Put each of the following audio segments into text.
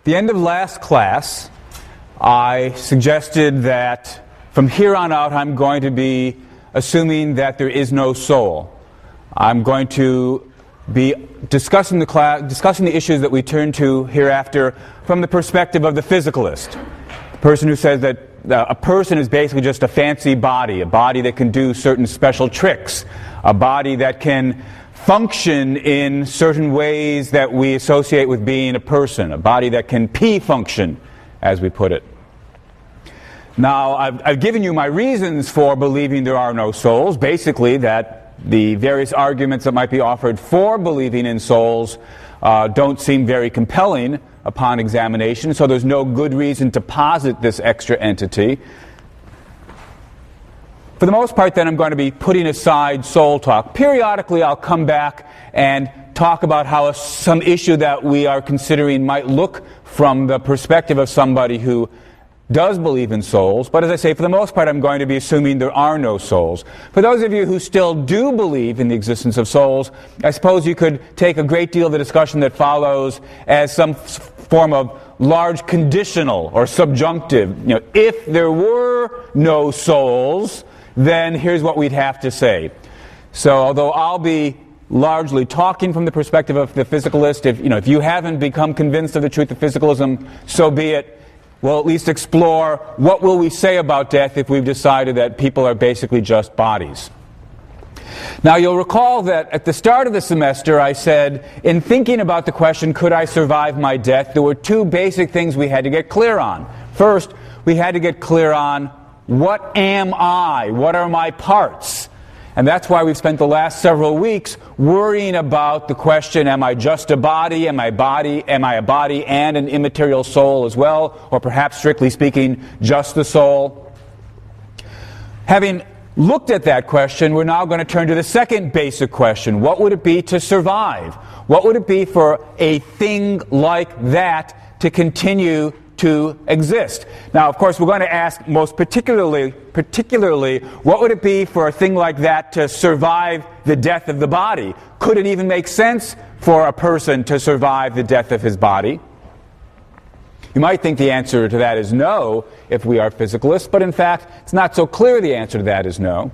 the end of last class, I suggested that from here on out I'm going to be assuming that there is no soul. I'm going to be discussing the issues that we turn to hereafter from the perspective of the physicalist, the person who says that a person is basically just a fancy body, a body that can do certain special tricks, a body that can function in certain ways that we associate with being a person, a body that can P-function, as we put it. Now, I've given you my reasons for believing there are no souls, basically that the various arguments that might be offered for believing in souls don't seem very compelling upon examination, so there's no good reason to posit this extra entity. For the most part, then, I'm going to be putting aside soul talk. Periodically, I'll come back and talk about how some issue that we are considering might look from the perspective of somebody who does believe in souls. But as I say, for the most part, I'm going to be assuming there are no souls. For those of you who still do believe in the existence of souls, I suppose you could take a great deal of the discussion that follows as some form of large conditional or subjunctive. You know, if there were no souls, then here's what we'd have to say. So although I'll be largely talking from the perspective of the physicalist, if you haven't become convinced of the truth of physicalism, so be it. We'll at least explore what will we say about death if we've decided that people are basically just bodies. Now you'll recall that at the start of the semester I said, in thinking about the question, could I survive my death, there were two basic things we had to get clear on. First, we had to get clear on what am I? What are my parts? And that's why we've spent the last several weeks worrying about the question, am I just a body? Am I a body and an immaterial soul as well? Or perhaps, strictly speaking, just the soul? Having looked at that question, we're now going to turn to the second basic question. What would it be to survive? What would it be for a thing like that to continue to exist? Now, of course, we're going to ask most particularly, what would it be for a thing like that to survive the death of the body? Could it even make sense for a person to survive the death of his body? You might think the answer to that is no if we are physicalists, but in fact, it's not so clear the answer to that is no.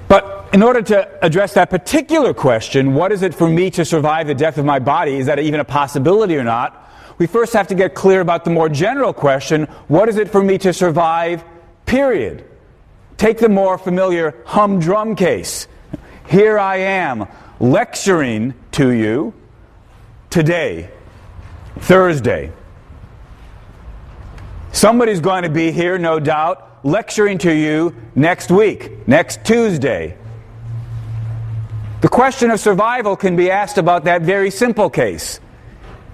But in order to address that particular question, what is it for me to survive the death of my body? Is that even a possibility or not? We first have to get clear about the more general question, what is it for me to survive, period? Take the more familiar humdrum case. Here I am lecturing to you today, Thursday. Somebody's going to be here, no doubt, lecturing to you next week, next Tuesday. The question of survival can be asked about that very simple case.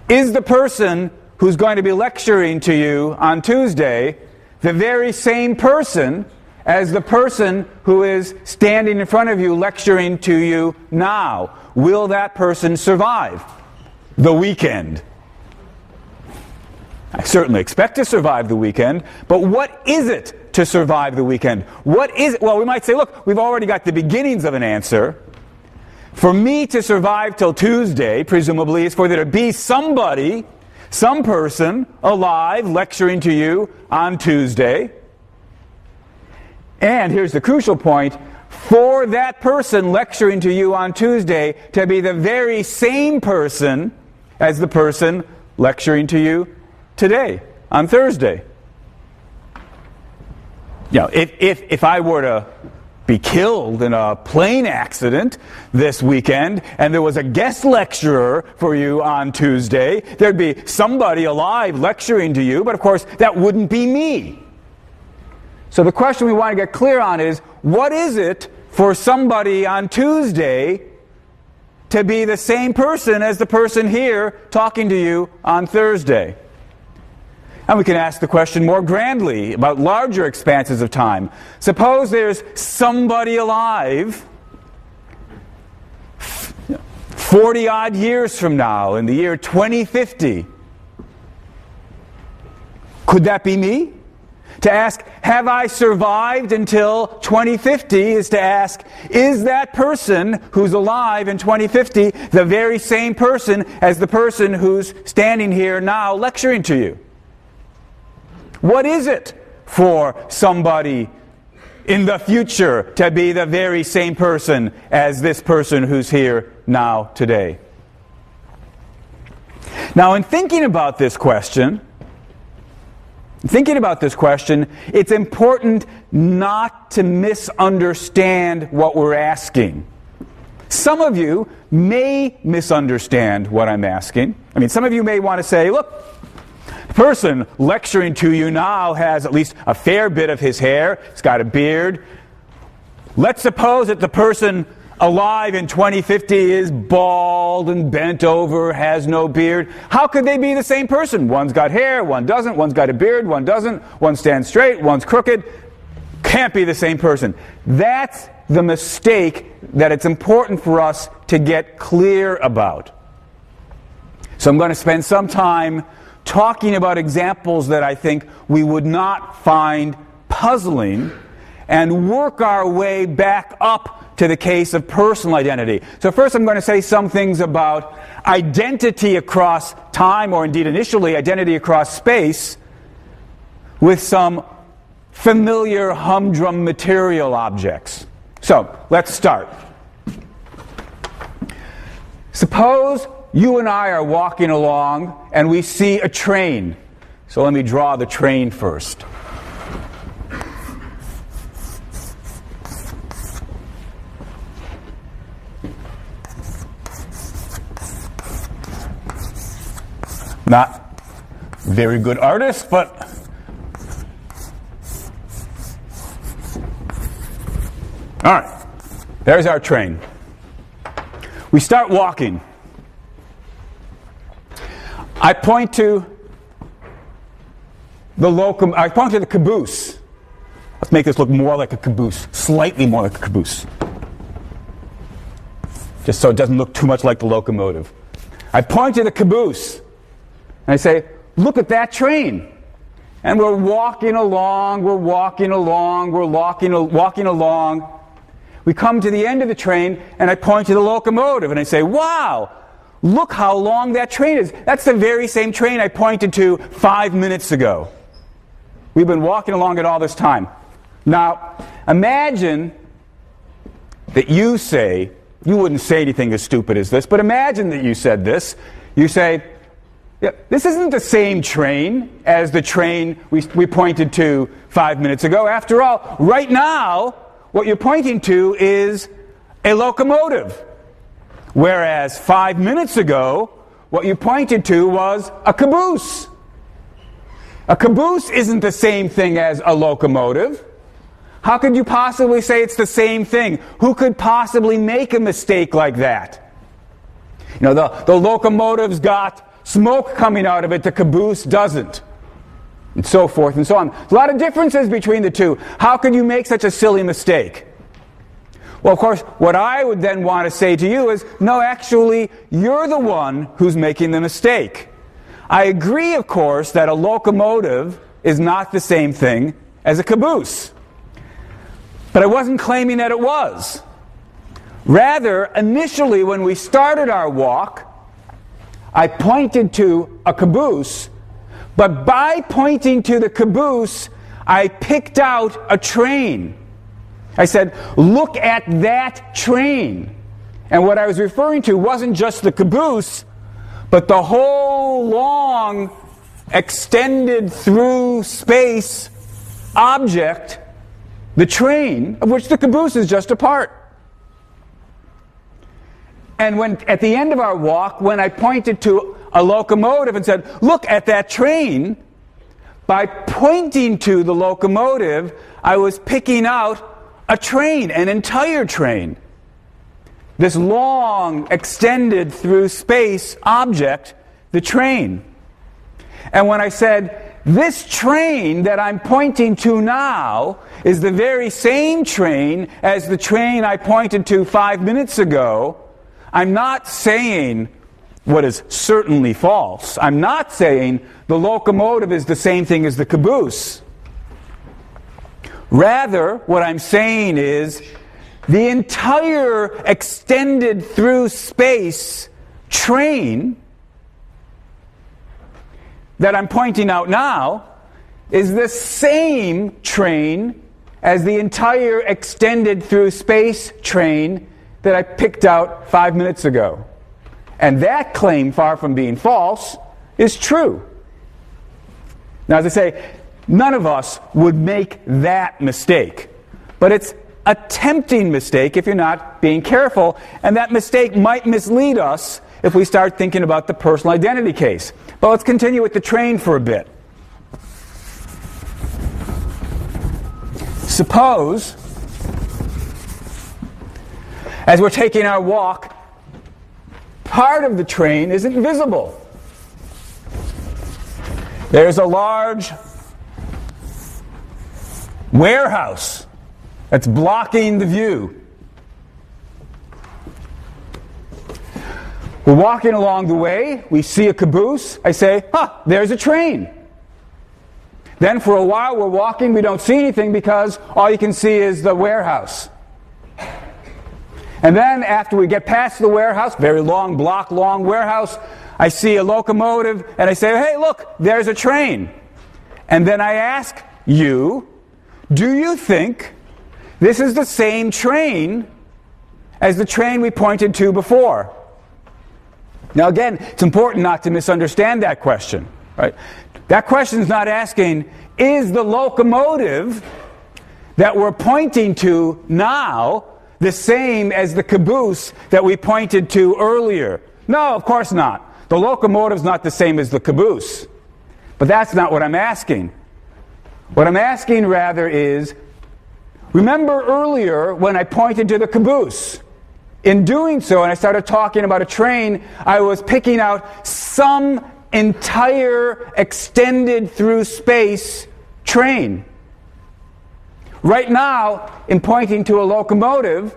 Is the person who's going to be lecturing to you on Tuesday the very same person as the person who is standing in front of you lecturing to you now? Will that person survive the weekend? I certainly expect to survive the weekend, but what is it to survive the weekend? What is it? Well, we might say, look, we've already got the beginnings of an answer. For me to survive till Tuesday, presumably, is for there to be somebody, some person, alive, lecturing to you on Tuesday. And here's the crucial point, for that person lecturing to you on Tuesday to be the very same person as the person lecturing to you today, on Thursday. You know, if I were to be killed in a plane accident this weekend, and there was a guest lecturer for you on Tuesday, there'd be somebody alive lecturing to you, but of course that wouldn't be me. So the question we want to get clear on is, what is it for somebody on Tuesday to be the same person as the person here talking to you on Thursday? And we can ask the question more grandly about larger expanses of time. Suppose there's somebody alive 40-odd years from now, in the year 2050. Could that be me? To ask, have I survived until 2050, is to ask, is that person who's alive in 2050 the very same person as the person who's standing here now lecturing to you? What is it for somebody in the future to be the very same person as this person who's here now today? Now, in thinking about this question, it's important not to misunderstand what we're asking. Some of you may misunderstand what I'm asking. I mean, some of you may want to say, look, the person lecturing to you now has at least a fair bit of his hair. He's got a beard. Let's suppose that the person alive in 2050 is bald and bent over, has no beard. How could they be the same person? One's got hair, one doesn't. One's got a beard, one doesn't. One stands straight, one's crooked. Can't be the same person. That's the mistake that it's important for us to get clear about. So I'm going to spend some time talking about examples that I think we would not find puzzling and work our way back up to the case of personal identity. So first I'm going to say some things about identity across time, or indeed initially identity across space, with some familiar humdrum material objects. So let's start. Suppose you and I are walking along and we see a train. So let me draw the train first. Not very good artist, but all right, there's our train. We start walking. I point to the caboose. Let's make this look more like a caboose, slightly more like a caboose, just so it doesn't look too much like the locomotive. I point to the caboose. And I say, look at that train. And we're walking along. We come to the end of the train, and I point to the locomotive, and I say, wow, look how long that train is. That's the very same train I pointed to 5 minutes ago. We've been walking along it all this time. Now, imagine that you wouldn't say anything as stupid as this, but imagine that you said this. You say, yeah, this isn't the same train as the train we pointed to 5 minutes ago. After all, right now, what you're pointing to is a locomotive. Whereas 5 minutes ago, what you pointed to was a caboose. A caboose isn't the same thing as a locomotive. How could you possibly say it's the same thing? Who could possibly make a mistake like that? You know, the locomotive's got smoke coming out of it, the caboose doesn't. And so forth and so on. There's a lot of differences between the two. How could you make such a silly mistake? Well, of course, what I would then want to say to you is, no, actually, you're the one who's making the mistake. I agree, of course, that a locomotive is not the same thing as a caboose. But I wasn't claiming that it was. Rather, initially, when we started our walk, I pointed to a caboose, but by pointing to the caboose, I picked out a train. I said, look at that train. And what I was referring to wasn't just the caboose, but the whole long, extended through space object, the train, of which the caboose is just a part. And when, at the end of our walk, when I pointed to a locomotive and said, look at that train, by pointing to the locomotive, I was picking out a train, an entire train. This long, extended through space object, the train. And when I said, this train that I'm pointing to now is the very same train as the train I pointed to 5 minutes ago, I'm not saying what is certainly false. I'm not saying the locomotive is the same thing as the caboose. Rather, what I'm saying is the entire extended through space train that I'm pointing out now is the same train as the entire extended through space train that I picked out 5 minutes ago. And that claim, far from being false, is true. Now, as I say, none of us would make that mistake. But it's a tempting mistake if you're not being careful, and that mistake might mislead us if we start thinking about the personal identity case. But let's continue with the train for a bit. Suppose, as we're taking our walk, part of the train isn't visible. There's a large warehouse that's blocking the view. We're walking along the way, we see a caboose, I say, there's a train. Then for a while we're walking, we don't see anything because all you can see is the warehouse. And then after we get past the warehouse, very long, block long warehouse, I see a locomotive and I say, hey, look, there's a train. And then I ask you, do you think this is the same train as the train we pointed to before? Now again, it's important not to misunderstand that question, right? That question is not asking, is the locomotive that we're pointing to now the same as the caboose that we pointed to earlier? No, of course not. The locomotive's not the same as the caboose. But that's not what I'm asking. What I'm asking rather is, remember earlier when I pointed to the caboose? In doing so, and I started talking about a train, I was picking out some entire extended through space train. Right now, in pointing to a locomotive,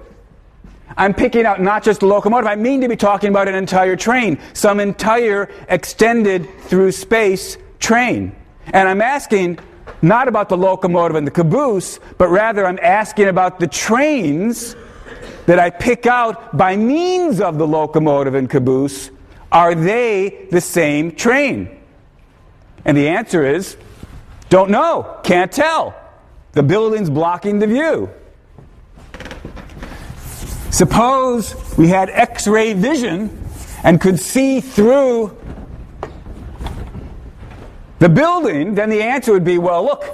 I'm picking out not just a locomotive, I mean to be talking about an entire train, some entire extended through space train. And I'm asking not about the locomotive and the caboose, but rather I'm asking about the trains that I pick out by means of the locomotive and caboose. Are they the same train? And the answer is, don't know, can't tell. The building's blocking the view. Suppose we had X-ray vision and could see through the building, then the answer would be, well, look,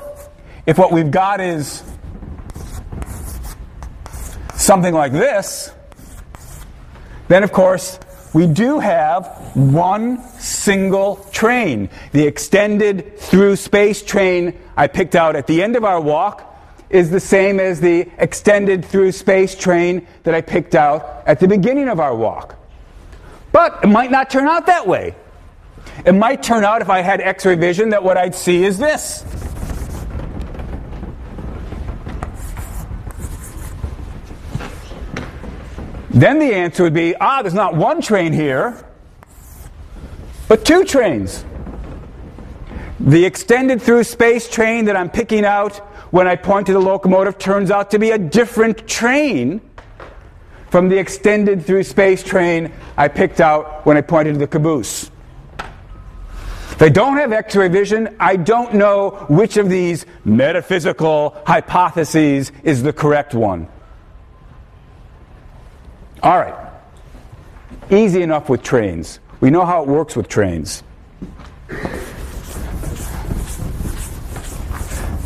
if what we've got is something like this, then of course we do have one single train. The extended through space train I picked out at the end of our walk is the same as the extended through space train that I picked out at the beginning of our walk. But it might not turn out that way. It might turn out, if I had X-ray vision, that what I'd see is this. Then the answer would be, there's not one train here, but two trains. The extended through space train that I'm picking out when I point to the locomotive turns out to be a different train from the extended through space train I picked out when I pointed to the caboose. If I don't have X-ray vision, I don't know which of these metaphysical hypotheses is the correct one. All right. Easy enough with trains. We know how it works with trains.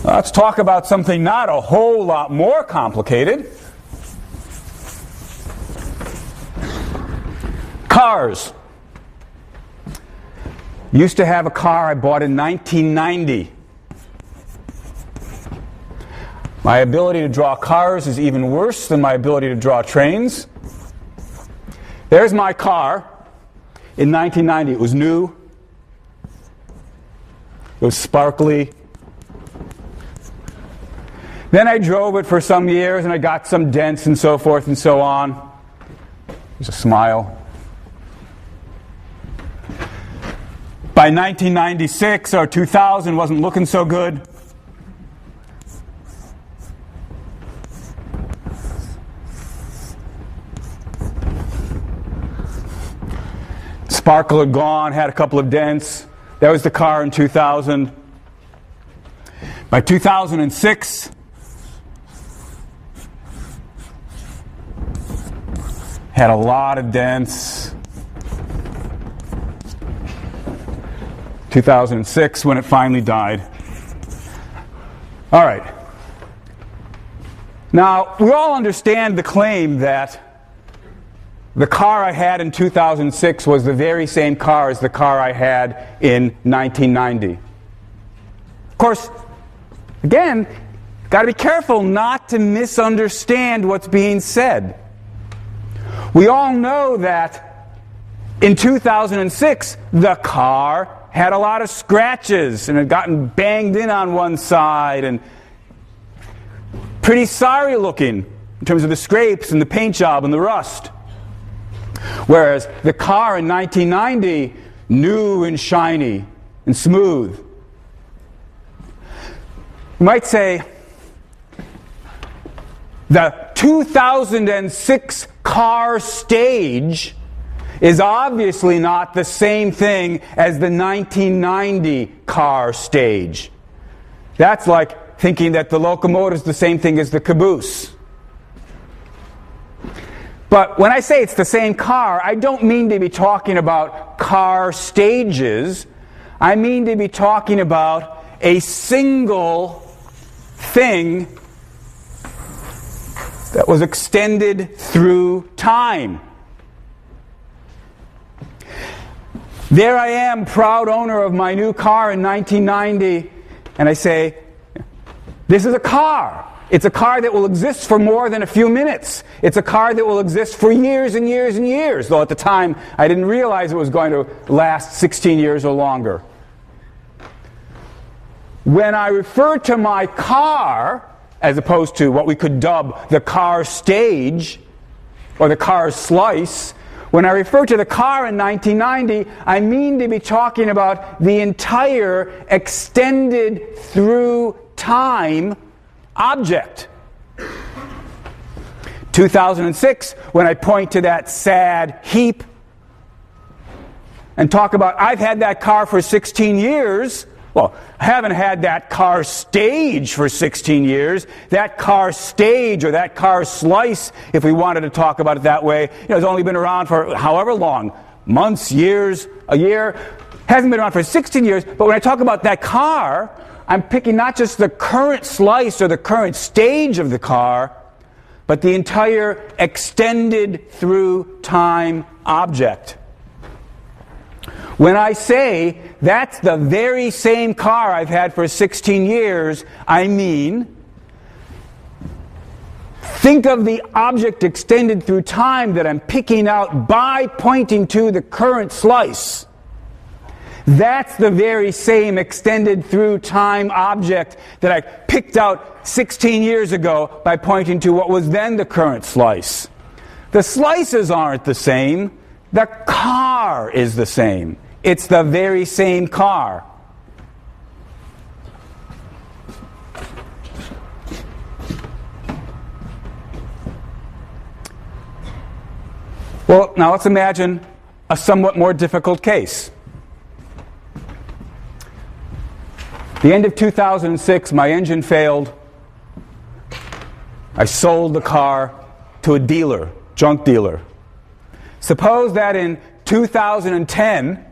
Let's talk about something not a whole lot more complicated. Cars. Used to have a car I bought in 1990. My ability to draw cars is even worse than my ability to draw trains. There's my car in 1990. It was new. It was sparkly. Then I drove it for some years and I got some dents and so forth and so on. There's a smile. By 1996 or 2000, wasn't looking so good. sparkle had gone, had a couple of dents. That was the car in 2000. By 2006, had a lot of dents. 2006 when it finally died. All right. Now, we all understand the claim that the car I had in 2006 was the very same car as the car I had in 1990. Of course, again, got to be careful not to misunderstand what's being said. We all know that in 2006, the car had a lot of scratches and had gotten banged in on one side and pretty sorry looking in terms of the scrapes and the paint job and the rust. Whereas the car in 1990, new and shiny and smooth. You might say the 2006 car stage is obviously not the same thing as the 1990 car stage. That's like thinking that the locomotive is the same thing as the caboose. But when I say it's the same car, I don't mean to be talking about car stages. I mean to be talking about a single thing that was extended through time. There I am, proud owner of my new car in 1990, and I say, this is a car. It's a car that will exist for more than a few minutes. It's a car that will exist for years and years and years, though at the time I didn't realize it was going to last 16 years or longer. When I refer to my car, as opposed to what we could dub the car stage or the car slice, when I refer to the car in 1990, I mean to be talking about the entire extended through time object. 2006, when I point to that sad heap and talk about, I've had that car for 16 years. Well, I haven't had that car stage for 16 years. That car stage or that car slice, if we wanted to talk about it that way, it's only been around for however long, months, years, a year. Hasn't been around for 16 years. But when I talk about that car, I'm picking not just the current slice or the current stage of the car, but the entire extended through time object. When I say that's the very same car I've had for 16 years, I mean, think of the object extended through time that I'm picking out by pointing to the current slice. That's the very same extended through time object that I picked out 16 years ago by pointing to what was then the current slice. The slices aren't the same. The car is the same. It's the very same car. Well, now let's imagine a somewhat more difficult case. The end of 2006, my engine failed. I sold the car to a dealer, junk dealer. Suppose that in 2010,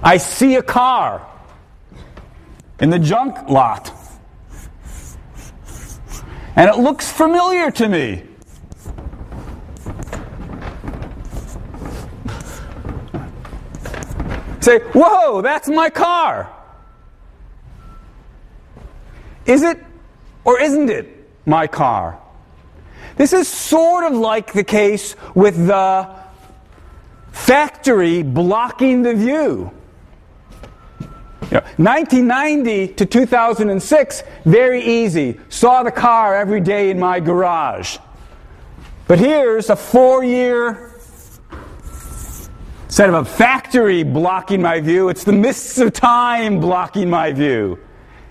I see a car in the junk lot, and it looks familiar to me. Say, whoa, that's my car. Is it or isn't it my car? This is sort of like the case with the factory blocking the view. 1990 to 2006, very easy. Saw the car every day in my garage. But here's a 4-year instead of a factory blocking my view, it's the mists of time blocking my view.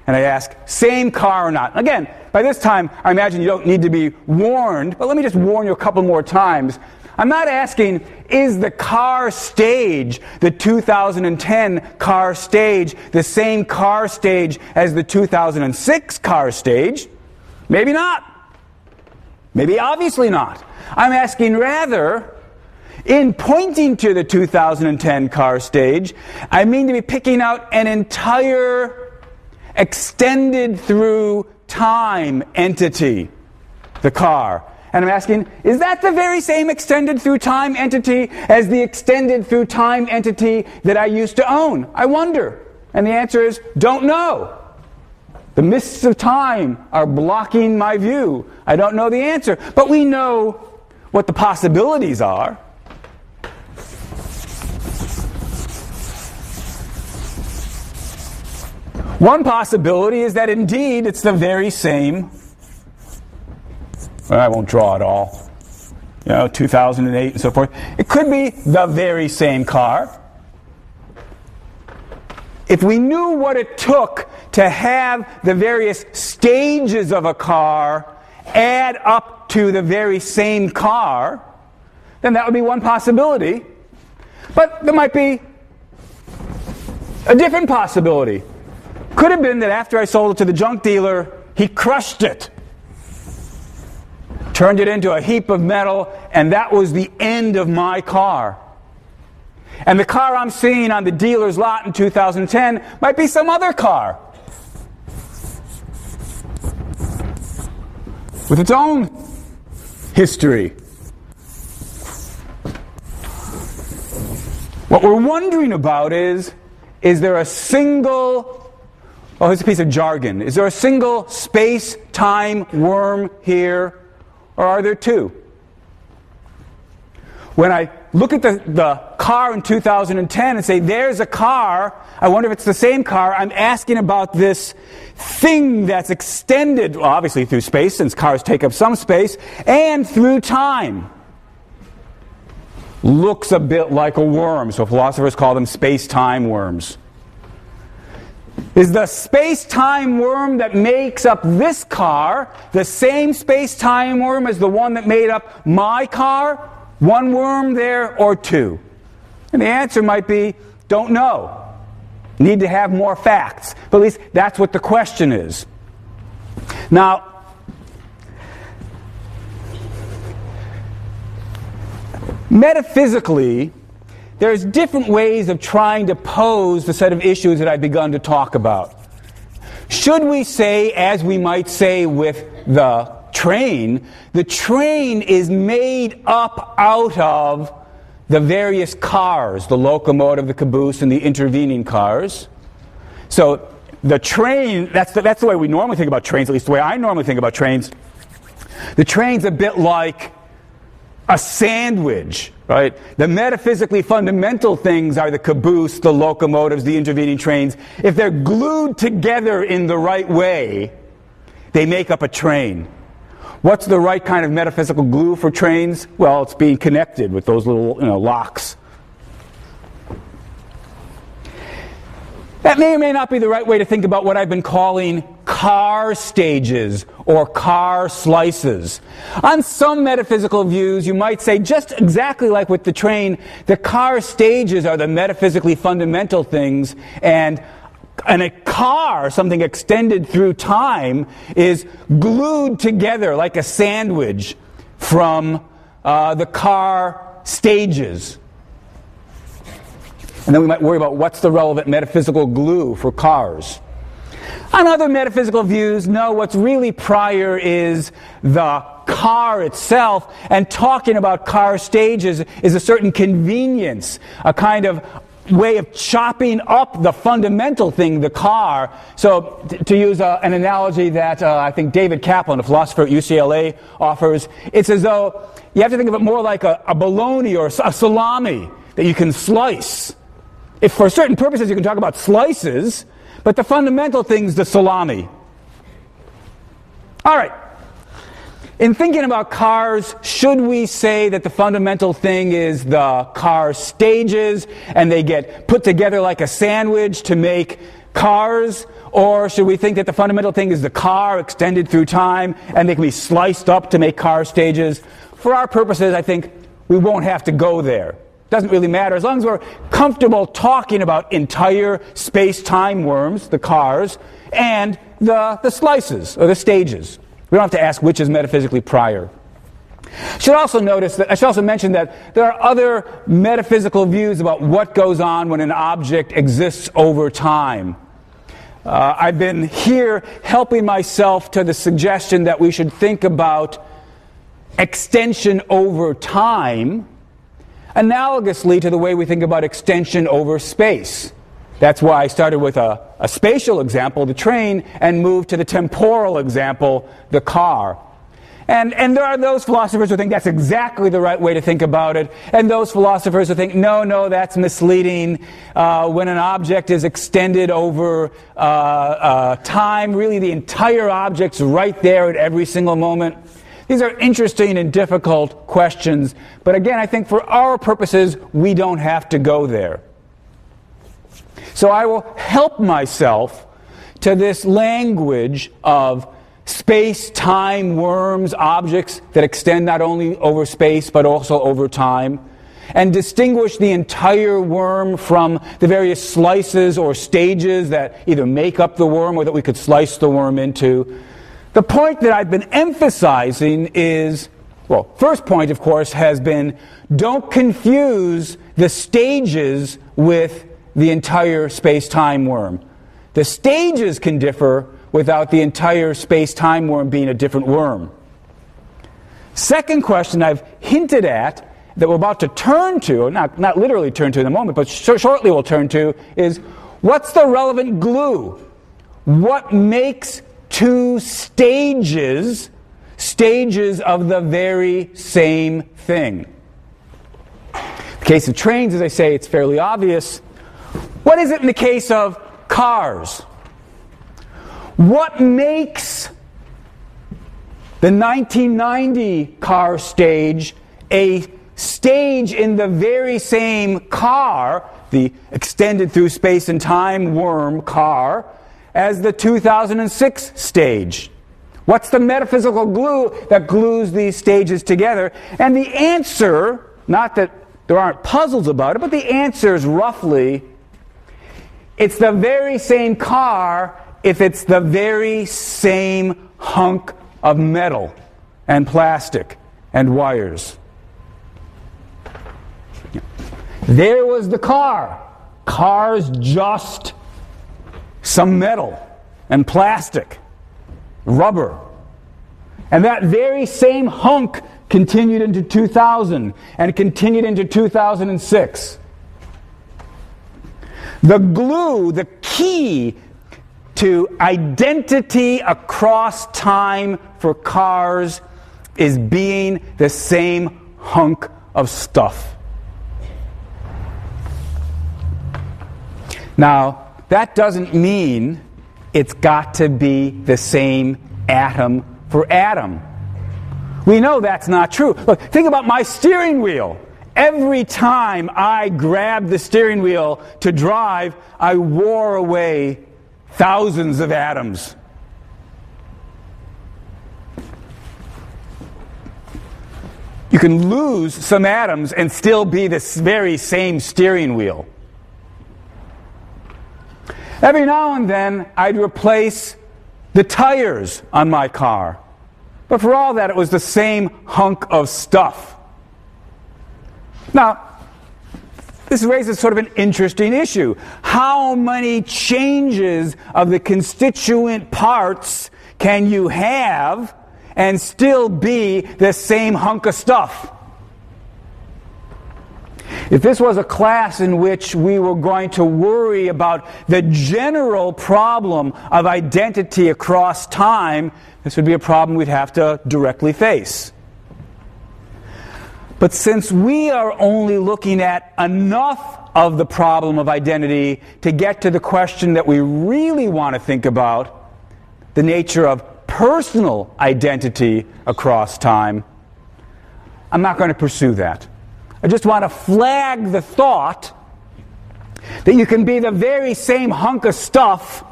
and I ask, same car or not? Again, by this time, I imagine you don't need to be warned, but let me just warn you a couple more times. I'm not asking, is the car stage, the 2010 car stage, the same car stage as the 2006 car stage? Maybe not. Maybe obviously not. I'm asking rather, in pointing to the 2010 car stage, I mean to be picking out an entire extended through time entity, the car. And I'm asking, is that the very same extended through time entity as the extended through time entity that I used to own? I wonder. And the answer is, don't know. The mists of time are blocking my view. I don't know the answer. But we know what the possibilities are. One possibility is that indeed it's the very same. I won't draw it all. 2008 and so forth. It could be the very same car. If we knew what it took to have the various stages of a car add up to the very same car, then that would be one possibility. But there might be a different possibility. Could have been that after I sold it to the junk dealer, he crushed it, turned it into a heap of metal, and that was the end of my car. And the car I'm seeing on the dealer's lot in 2010 might be some other car with its own history. What we're wondering about is there a single, here's a piece of jargon. Is there a single space-time worm here? Or are there two? When I look at the car in 2010 and say, there's a car, I wonder if it's the same car, I'm asking about this thing that's extended, well, obviously through space, since cars take up some space, and through time. Looks a bit like a worm, so philosophers call them space-time worms. Is the space-time worm that makes up this car the same space-time worm as the one that made up my car? One worm there or two? And the answer might be, don't know. Need to have more facts. But at least that's what the question is. Now, metaphysically, there's different ways of trying to pose the set of issues that I've begun to talk about. Should we say, as we might say with the train is made up out of the various cars, the locomotive, the caboose, and the intervening cars. So the train, that's the way we normally think about trains, at least the way I normally think about trains. The train's a bit like a sandwich, right? The metaphysically fundamental things are the caboose, the locomotives, the intervening trains. If they're glued together in the right way, they make up a train. What's the right kind of metaphysical glue for trains? Well, it's being connected with those little, locks. That may or may not be the right way to think about what I've been calling car stages or car slices. On some metaphysical views, you might say, just exactly like with the train, the car stages are the metaphysically fundamental things, and a car, something extended through time, is glued together like a sandwich from the car stages. And then we might worry about what's the relevant metaphysical glue for cars. On other metaphysical views, no, what's really prior is the car itself, and talking about car stages is a certain convenience, a kind of way of chopping up the fundamental thing, the car. So to use an analogy that I think David Kaplan, a philosopher at UCLA, offers, it's as though you have to think of it more like a bologna or a salami that you can slice. If for certain purposes you can talk about slices, but the fundamental thing's the salami. All right. In thinking about cars, should we say that the fundamental thing is the car stages and they get put together like a sandwich to make cars? Or should we think that the fundamental thing is the car extended through time and they can be sliced up to make car stages? For our purposes, I think we won't have to go there. Doesn't really matter. As long as we're comfortable talking about entire space-time worms, the cars, and the slices, or the stages. We don't have to ask which is metaphysically prior. I should also mention that there are other metaphysical views about what goes on when an object exists over time. I've been here helping myself to the suggestion that we should think about extension over time analogously to the way we think about extension over space. That's why I started with a spatial example, the train, and moved to the temporal example, the car. And there are those philosophers who think that's exactly the right way to think about it, and those philosophers who think, no, that's misleading. When an object is extended over time, really the entire object's right there at every single moment. These are interesting and difficult questions, but again, I think for our purposes, we don't have to go there. So I will help myself to this language of space-time worms, objects that extend not only over space but also over time, and distinguish the entire worm from the various slices or stages that either make up the worm or that we could slice the worm into. The point that I've been emphasizing is, well, first point, of course, has been don't confuse the stages with the entire space-time worm. The stages can differ without the entire space-time worm being a different worm. Second question I've hinted at that we're about to turn to, not literally turn to in a moment, but shortly we'll turn to, is what's the relevant glue? What makes two stages of the very same thing? In the case of trains, as I say, it's fairly obvious. What is it in the case of cars? What makes the 1990 car stage a stage in the very same car, the extended through space and time worm car, as the 2006 stage? What's the metaphysical glue that glues these stages together? And the answer, not that there aren't puzzles about it, but the answer is roughly, it's the very same car if it's the very same hunk of metal and plastic and wires. There was the car. Car's just some metal and plastic, rubber. And that very same hunk continued into 2000 and continued into 2006. The glue, the key to identity across time for cars is being the same hunk of stuff. Now, that doesn't mean it's got to be the same atom for atom. We know that's not true. Look, think about my steering wheel. Every time I grabbed the steering wheel to drive, I wore away thousands of atoms. You can lose some atoms and still be this very same steering wheel. Every now and then, I'd replace the tires on my car. But for all that, it was the same hunk of stuff. Now, this raises sort of an interesting issue. How many changes of the constituent parts can you have and still be the same hunk of stuff? If this was a class in which we were going to worry about the general problem of identity across time, this would be a problem we'd have to directly face. But since we are only looking at enough of the problem of identity to get to the question that we really want to think about, the nature of personal identity across time, I'm not going to pursue that. I just want to flag the thought that you can be the very same hunk of stuff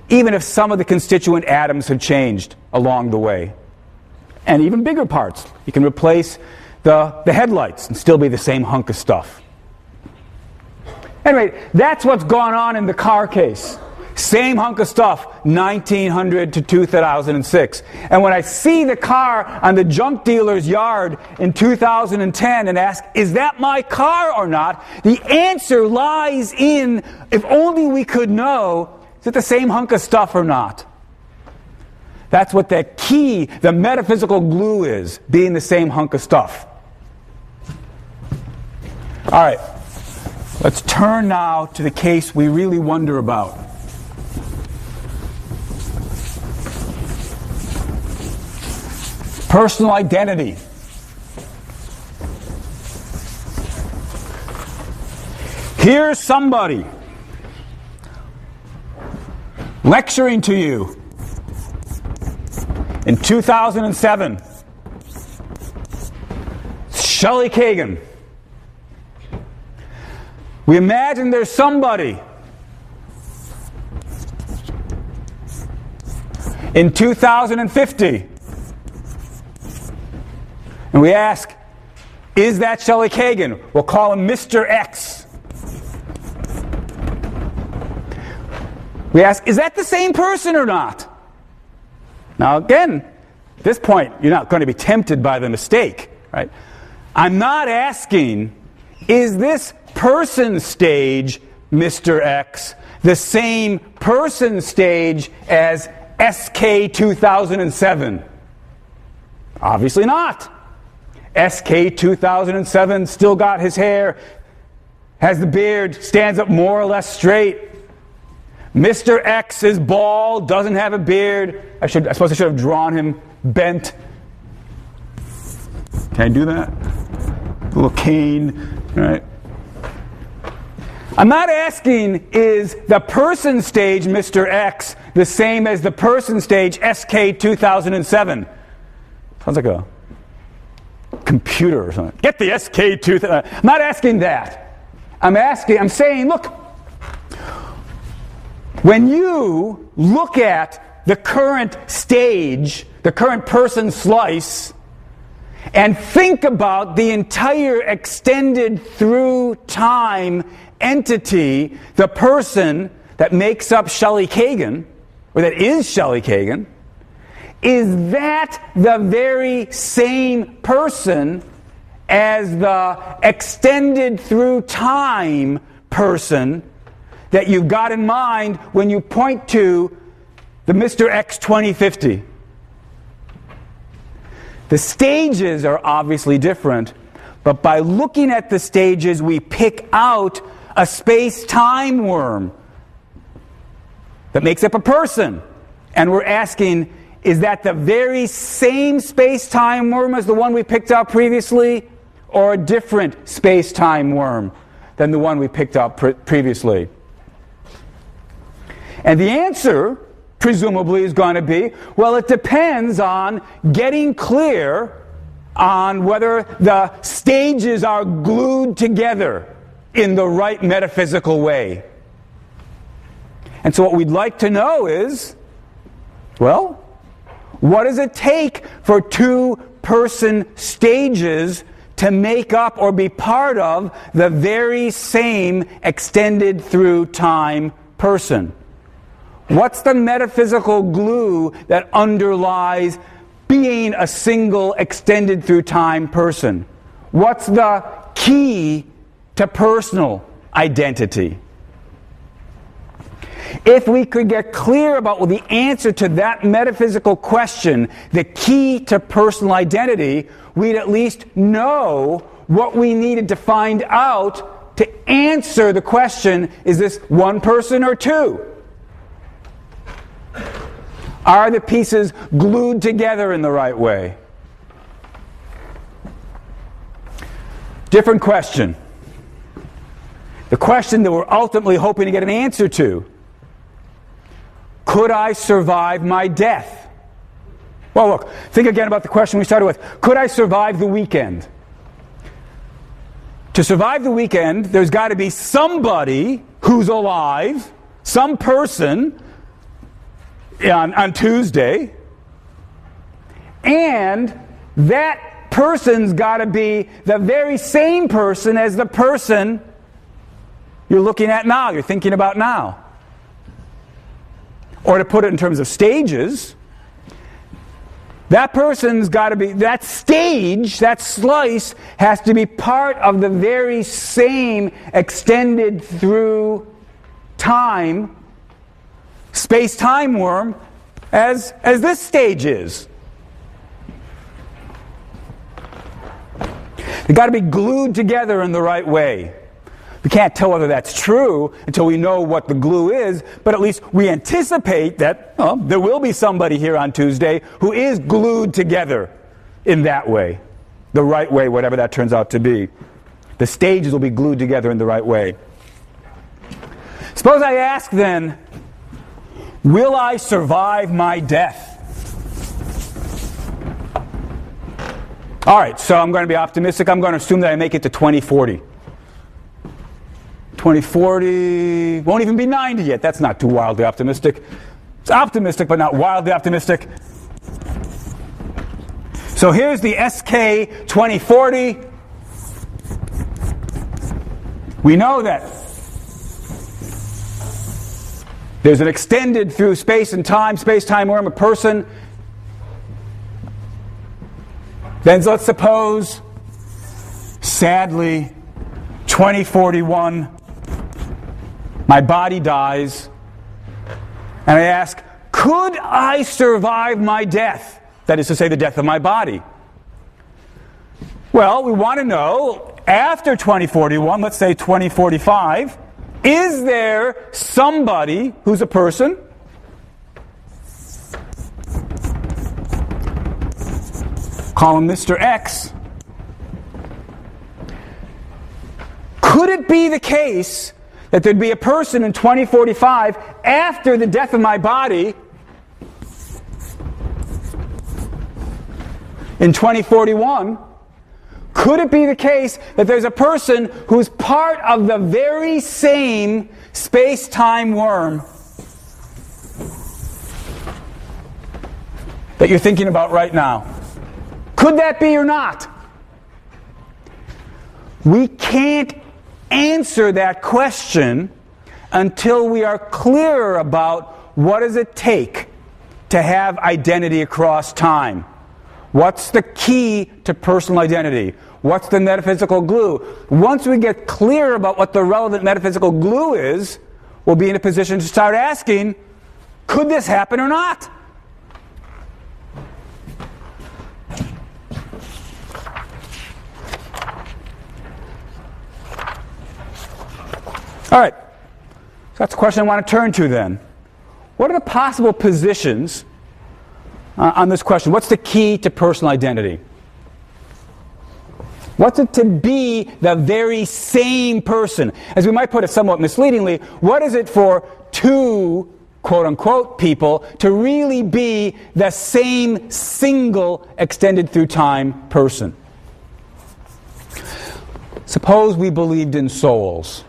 even if some of the constituent atoms have changed along the way. And even bigger parts. You can replace the headlights and still be the same hunk of stuff. Anyway, that's what's gone on in the car case. Same hunk of stuff, 1900 to 2006. And when I see the car on the junk dealer's yard in 2010 and ask, is that my car or not? The answer lies in, if only we could know, is it the same hunk of stuff or not? That's what the key, the metaphysical glue is, being the same hunk of stuff. All right, let's turn now to the case we really wonder about. Personal identity. Here's somebody lecturing to you in 2007. Shelley Kagan. We imagine there's somebody in 2050. And we ask, is that Shelley Kagan? We'll call him Mr. X. We ask, is that the same person or not? Now again, at this point, you're not going to be tempted by the mistake, right? I'm not asking, is this person stage, Mr. X, the same person stage as SK 2007? Obviously not. SK 2007 still got his hair, has the beard, stands up more or less straight. Mr. X is bald, doesn't have a beard. I suppose I should have drawn him bent. Can I do that? A little cane, right? I'm not asking, is the person stage, Mr. X, the same as the person stage, SK 2007? Sounds like a computer or something. Get the SK 2000. I'm not asking that. I'm saying, look, when you look at the current stage, the current person slice, and think about the entire extended through time entity, the person that makes up Shelley Kagan, or that is Shelley Kagan, is that the very same person as the extended through time person that you've got in mind when you point to the Mr. X 2050? The stages are obviously different, but by looking at the stages, we pick out a space-time worm that makes up a person. And we're asking, is that the very same space-time worm as the one we picked out previously, or a different space-time worm than the one we picked out previously? And the answer, presumably, is going to be, well, it depends on getting clear on whether the stages are glued together in the right metaphysical way. And so what we'd like to know is, well, what does it take for two person stages to make up or be part of the very same extended through time person? What's the metaphysical glue that underlies being a single extended through time person? What's the key to personal identity? If we could get clear about the answer to that metaphysical question, the key to personal identity, we'd at least know what we needed to find out to answer the question, is this one person or two? Are the pieces glued together in the right way? Different question. The question that we're ultimately hoping to get an answer to. Could I survive my death? Well, look, think again about the question we started with. Could I survive the weekend? To survive the weekend, there's got to be somebody who's alive, some person on Tuesday, and that person's got to be the very same person as the person you're looking at now, you're thinking about now. Or to put it in terms of stages, that person's got to be, that stage, that slice, has to be part of the very same extended through time, space-time worm as this stage is. They've got to be glued together in the right way. We can't tell whether that's true until we know what the glue is, but at least we anticipate that there will be somebody here on Tuesday who is glued together in that way, the right way, whatever that turns out to be. The stages will be glued together in the right way. Suppose I ask then, will I survive my death? All right, so I'm going to be optimistic. I'm going to assume that I make it to 2040. 2040 won't even be 90 yet. That's not too wildly optimistic. It's optimistic, but not wildly optimistic. So here's the SK 2040. We know that there's an extended through space and time, space-time worm, a person. Then let's suppose, sadly, 2041, my body dies, and I ask, could I survive my death? That is to say, the death of my body. Well, we want to know, after 2041, let's say 2045, is there somebody who's a person call him Mr. X. Could it be the case that there'd be a person in 2045 after the death of my body in 2041? Could it be the case that there's a person who's part of the very same space-time worm that you're thinking about right now? Could that be or not? We can't answer that question until we are clearer about what does it take to have identity across time. What's the key to personal identity? What's the metaphysical glue? Once we get clear about what the relevant metaphysical glue is, we'll be in a position to start asking, could this happen or not? All right, so that's the question I want to turn to then. What are the possible positions on this question? What's the key to personal identity? What's it to be the very same person? As we might put it somewhat misleadingly, what is it for two, quote-unquote, people to really be the same single extended through time person? Suppose we believed in souls.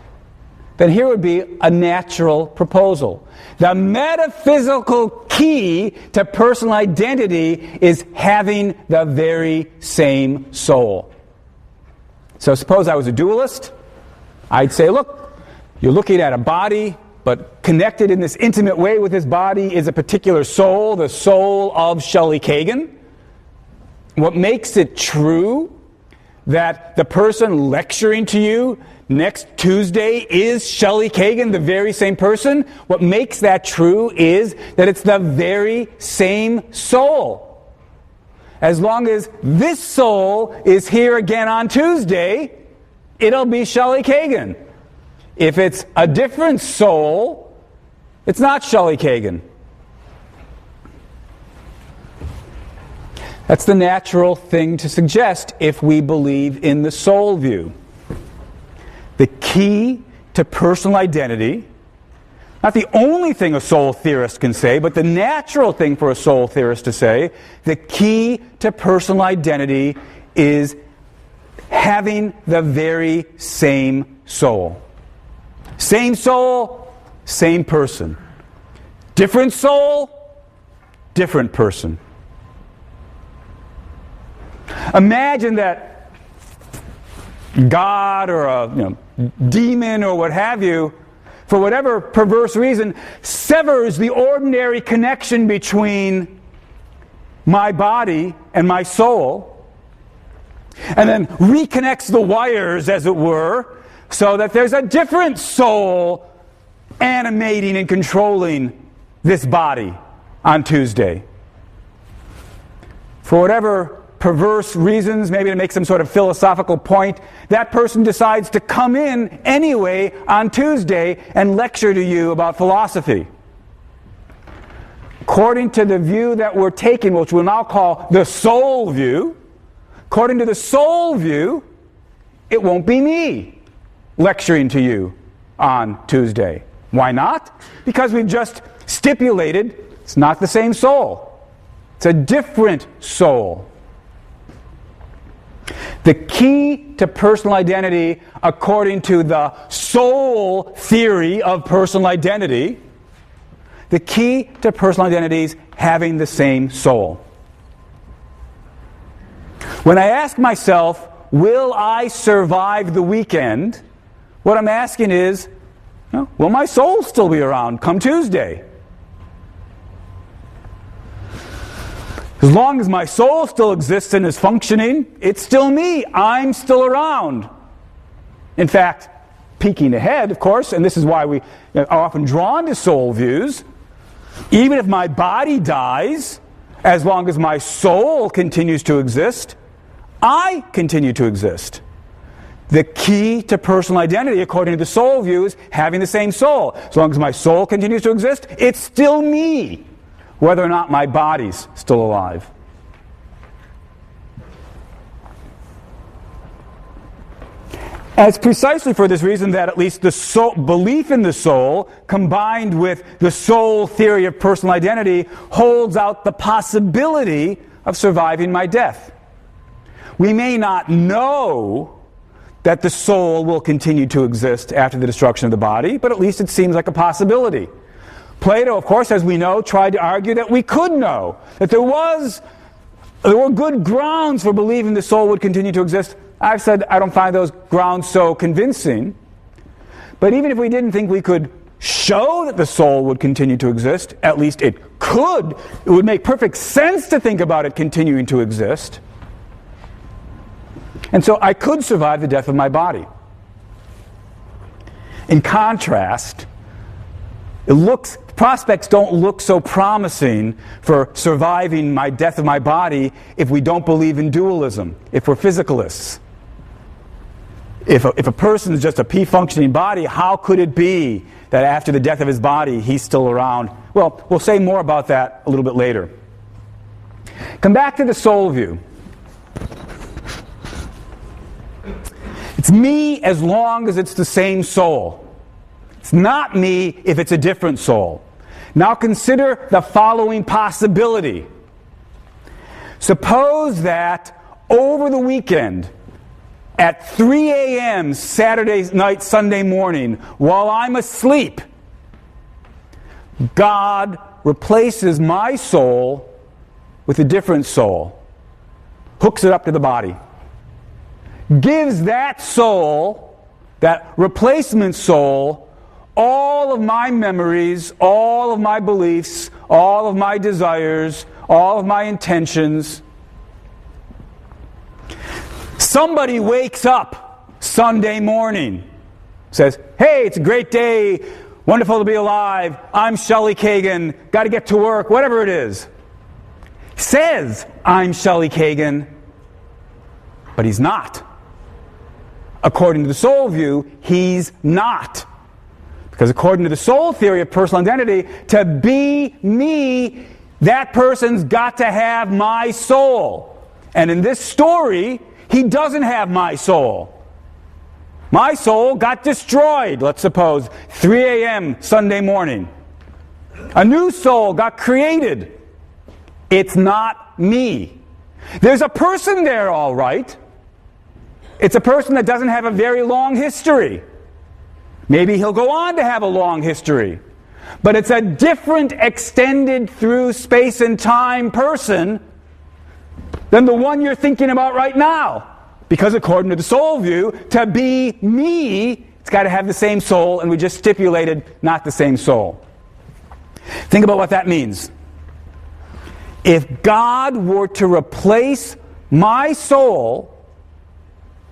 Then here would be a natural proposal. The metaphysical key to personal identity is having the very same soul. So suppose I was a dualist. I'd say, look, you're looking at a body, but connected in this intimate way with this body is a particular soul, the soul of Shelley Kagan. What makes it true that the person lecturing to you next Tuesday is Shelley Kagan, the very same person? What makes that true is that it's the very same soul. As long as this soul is here again on Tuesday, it'll be Shelley Kagan. If it's a different soul, it's not Shelley Kagan. That's the natural thing to suggest if we believe in the soul view. The key to personal identity, not the only thing a soul theorist can say, but the natural thing for a soul theorist to say, the key to personal identity is having the very same soul. Same soul, same person. Different soul, different person. Imagine that God or a demon or what have you, for whatever perverse reason, severs the ordinary connection between my body and my soul, and then reconnects the wires, as it were, so that there's a different soul animating and controlling this body on Tuesday. For whatever perverse reasons, maybe to make some sort of philosophical point, that person decides to come in anyway on Tuesday and lecture to you about philosophy. According to the view that we're taking, which we'll now call the soul view, according to the soul view, it won't be me lecturing to you on Tuesday. Why not? Because we've just stipulated it's not the same soul. It's a different soul. The key to personal identity, according to the soul theory of personal identity, the key to personal identity is having the same soul. When I ask myself, will I survive the weekend? What I'm asking is, will my soul still be around come Tuesday? As long as my soul still exists and is functioning, it's still me. I'm still around. In fact, peeking ahead, of course, and this is why we are often drawn to soul views, even if my body dies, as long as my soul continues to exist, I continue to exist. The key to personal identity, according to the soul view, is having the same soul. As long as my soul continues to exist, it's still me, whether or not my body's still alive. And it's precisely for this reason that at least the soul, belief in the soul, combined with the soul theory of personal identity, holds out the possibility of surviving my death. We may not know that the soul will continue to exist after the destruction of the body, but at least it seems like a possibility. Plato, of course, as we know, tried to argue that we could know, that there were good grounds for believing the soul would continue to exist. I've said I don't find those grounds so convincing. But even if we didn't think we could show that the soul would continue to exist, at least it could. It would make perfect sense to think about it continuing to exist. And so I could survive the death of my body. In contrast, prospects don't look so promising for surviving my death of my body if we don't believe in dualism, if we're physicalists. If a person is just a P-functioning body, how could it be that after the death of his body, he's still around? Well, we'll say more about that a little bit later. Come back to the soul view. It's me as long as it's the same soul. It's not me if it's a different soul. Now consider the following possibility. Suppose that over the weekend, at 3 a.m. Saturday night, Sunday morning, while I'm asleep, God replaces my soul with a different soul, hooks it up to the body, gives that soul, that replacement soul, all of my memories, all of my beliefs, all of my desires, all of my intentions. Somebody wakes up Sunday morning, says, "Hey, it's a great day, wonderful to be alive, I'm Shelley Kagan, got to get to work," whatever it is. Says, "I'm Shelley Kagan," but he's not. According to the soul view, he's not. Because according to the soul theory of personal identity, to be me, that person's got to have my soul. And in this story, he doesn't have my soul. My soul got destroyed, let's suppose, 3 a.m. Sunday morning. A new soul got created. It's not me. There's a person there, all right. It's a person that doesn't have a very long history. Maybe he'll go on to have a long history. But it's a different extended through space and time person than the one you're thinking about right now. Because according to the soul view, to be me, it's got to have the same soul, and we just stipulated not the same soul. Think about what that means. If God were to replace my soul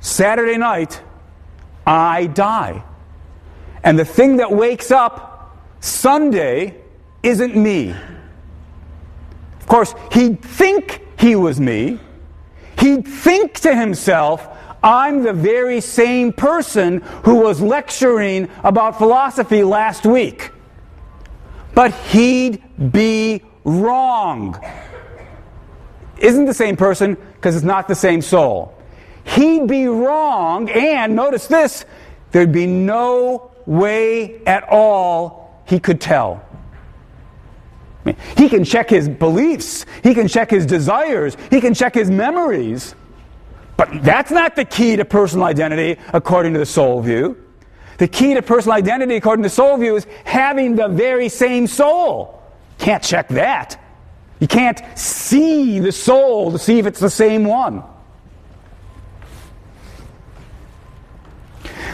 Saturday night, I die. And the thing that wakes up Sunday isn't me. Of course, he'd think he was me. He'd think to himself, I'm the very same person who was lecturing about philosophy last week. But he'd be wrong. Isn't the same person because it's not the same soul. He'd be wrong, and notice this, there'd be no way at all he could tell. He can check his beliefs, he can check his desires, he can check his memories, but that's not the key to personal identity according to the soul view. The key to personal identity according to the soul view is having the very same soul. Can't check that. You can't see the soul to see if it's the same one.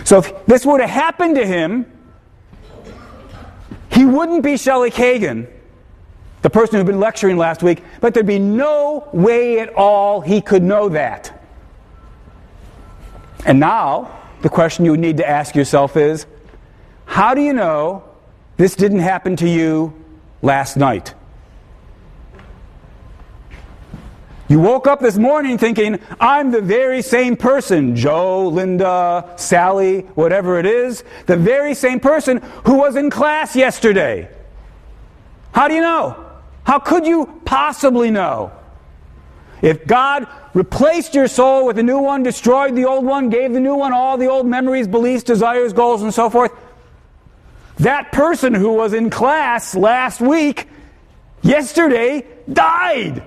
So if this were to happen to him, he wouldn't be Shelley Kagan, the person who'd been lecturing last week, but there'd be no way at all he could know that. And now, the question you need to ask yourself is, how do you know this didn't happen to you last night? You woke up this morning thinking, I'm the very same person, Joe, Linda, Sally, whatever it is, the very same person who was in class yesterday. How do you know? How could you possibly know? If God replaced your soul with a new one, destroyed the old one, gave the new one all the old memories, beliefs, desires, goals, and so forth, that person who was in class last week, yesterday, died.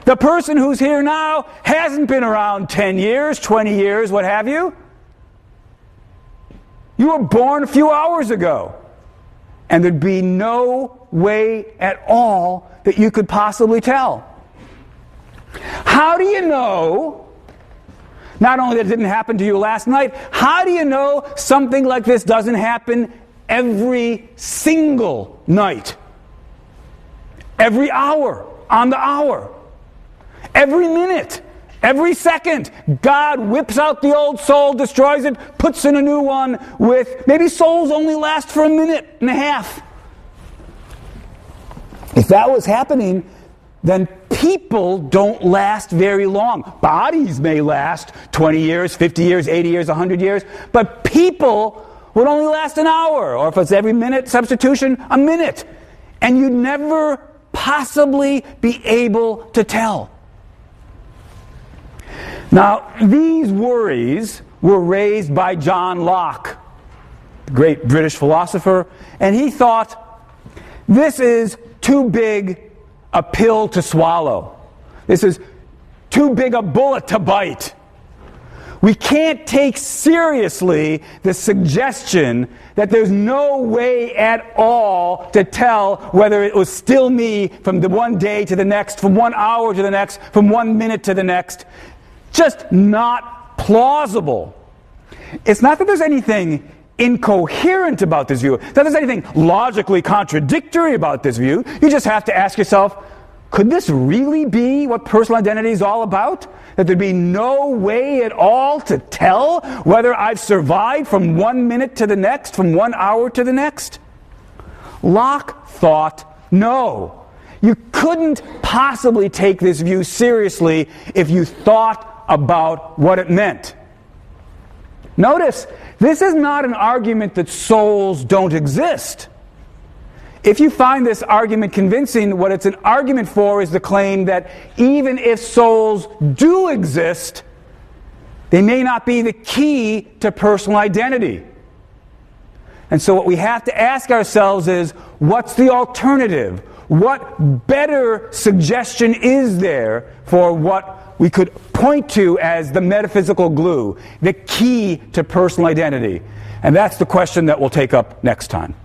The person who's here now hasn't been around 10 years, 20 years, what have you. You were born a few hours ago. And there'd be no way at all that you could possibly tell. How do you know, not only that it didn't happen to you last night, how do you know something like this doesn't happen every single night? Every hour, on the hour. Every minute, every second, God whips out the old soul, destroys it, puts in a new one with, maybe souls only last for a minute and a half. If that was happening, then people don't last very long. Bodies may last 20 years, 50 years, 80 years, 100 years, but people would only last an hour, or if it's every minute substitution, a minute. And you'd never possibly be able to tell. Now, these worries were raised by John Locke, the great British philosopher, and he thought, this is too big a pill to swallow. This is too big a bullet to bite. We can't take seriously the suggestion that there's no way at all to tell whether it was still me from the one day to the next, from 1 hour to the next, from 1 minute to the next. Just not plausible. It's not that there's anything incoherent about this view, that there's anything logically contradictory about this view. You just have to ask yourself, could this really be what personal identity is all about? That there'd be no way at all to tell whether I've survived from 1 minute to the next, from 1 hour to the next? Locke thought no. You couldn't possibly take this view seriously if you thought about what it meant. Notice, this is not an argument that souls don't exist. If you find this argument convincing, what it's an argument for is the claim that even if souls do exist, they may not be the key to personal identity. And so what we have to ask ourselves is, what's the alternative? What better suggestion is there for what we could point to as the metaphysical glue, the key to personal identity? And that's the question that we'll take up next time.